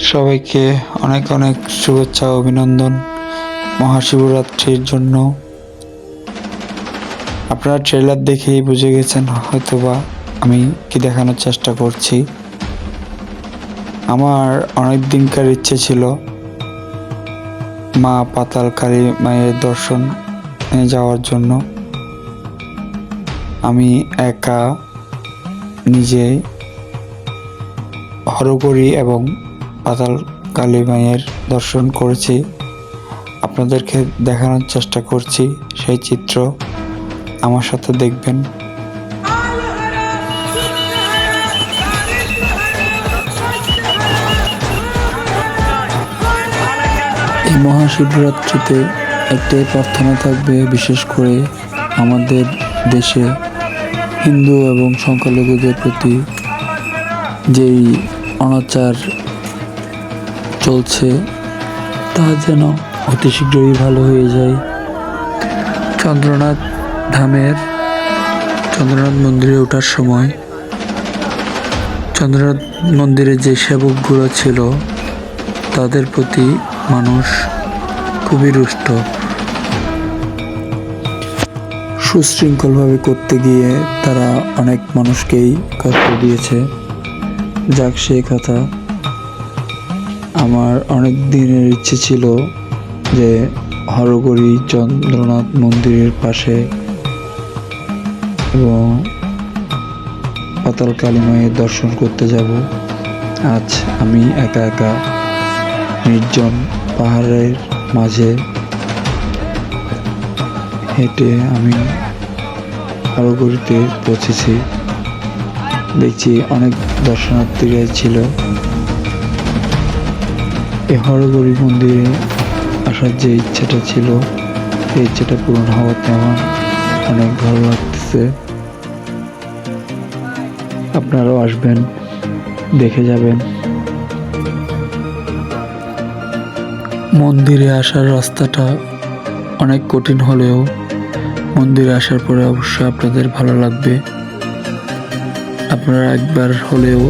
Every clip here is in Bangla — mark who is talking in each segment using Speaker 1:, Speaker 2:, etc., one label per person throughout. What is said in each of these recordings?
Speaker 1: সবাইকে অনেক অনেক শুভেচ্ছা ও অভিনন্দন মহাশিবরাত্রির জন্য। আপনারা ট্রেলার দেখেই বুঝে গেছেন হয়তোবা আমি কি দেখানোর চেষ্টা করছি। আমার অনেক দিনকার ইচ্ছে ছিল মা পাতাল কালী মায়ের দর্শনে যাওয়ার জন্য। আমি একা নিজে হরগৌরী এবং পাতাল কালী মায়ের দর্শন করেছি। আপনাদেরকে দেখানোর চেষ্টা করছি সেই চিত্র, আমার সাথে দেখবেন। এই মহাশিবরাত্রিতে একটাই প্রার্থনা থাকবে, বিশেষ করে আমাদের দেশে হিন্দু এবং সংখ্যালঘুদের প্রতি যেই অনাচার চলছে তা যেন অতি শীঘ্রই ভালো হয়ে যায়। চন্দ্রনাথ মন্দিরে ওঠার সময় চন্দ্রনাথ মন্দিরে যে সেবকগুলো ছিল তাদের প্রতি মানুষ খুবই রুষ্ট। সুশৃঙ্খলভাবে করতে গিয়ে তারা অনেক মানুষকেই কষ্ট দিয়েছে। যাক, সেই কথা। আমার অনেক দিনের ইচ্ছে ছিল যে হরগৌরী চন্দ্রনাথ মন্দিরের পাশে এবং পাতাল কালী মায়ের দর্শন করতে যাব। আজ আমি একা একা নির্জন পাহাড়ের মাঝে হেঁটে আমি হরগৌরীতে পৌঁছেছি। দেখছি অনেক দর্শনার্থীরা ছিল। এই হরগৌরী মন্দিরে আসার যে ইচ্ছাটা ছিল সেই ইচ্ছাটা পূরণ হওয়াতে আমার অনেক ভালো লাগতেছে। আপনারাও আসবেন, দেখে যাবেন। মন্দিরে আসার রাস্তাটা অনেক কঠিন হলেও মন্দিরে আসার পরে অবশ্যই আপনাদের ভালো লাগবে। আপনারা একবার হলেও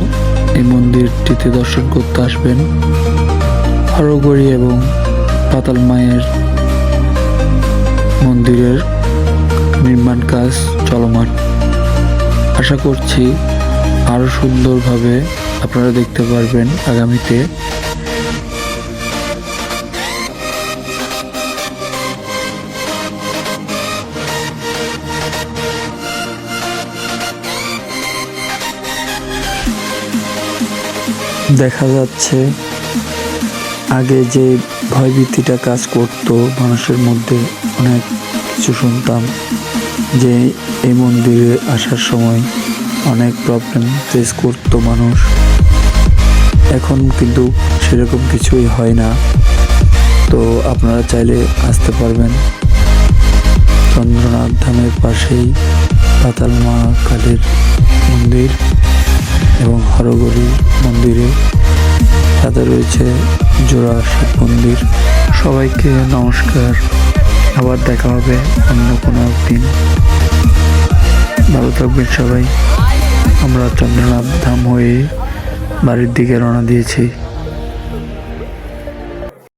Speaker 1: এই মন্দিরটিতে দর্শন করতে আসবেন। হরগৌরী এবং পাতাল মায়ের মন্দিরের নির্মাণ কাজ চলমান। আশা করছি আরো সুন্দরভাবে আপনারা দেখতে পারবেন আগামীতে। দেখা যাচ্ছে আগে যে ভয়ভীতিটা কাজ করতো মানুষের মধ্যে, অনেক কিছু শুনতাম যে এই মন্দিরে আসার সময় অনেক প্রবলেম ফেস করতো মানুষ। এখন কিন্তু সেরকম কিছুই হয় না। তো আপনারা চাইলে আসতে পারবেন। চন্দ্রনাথ ধামের পাশেই পাতাল মা কালীর মন্দির এবং হরগৌরী মন্দিরে সাথে রয়েছে জোড়া শিব মন্দির। সবাইকে নমস্কার, আবার দেখা হবে অন্য কোনো একদিন। ভালো থাকবেন সবাই। আমরা চন্দ্রনাথ ধাম হয়ে বাড়ির দিকে রওনা দিয়েছি।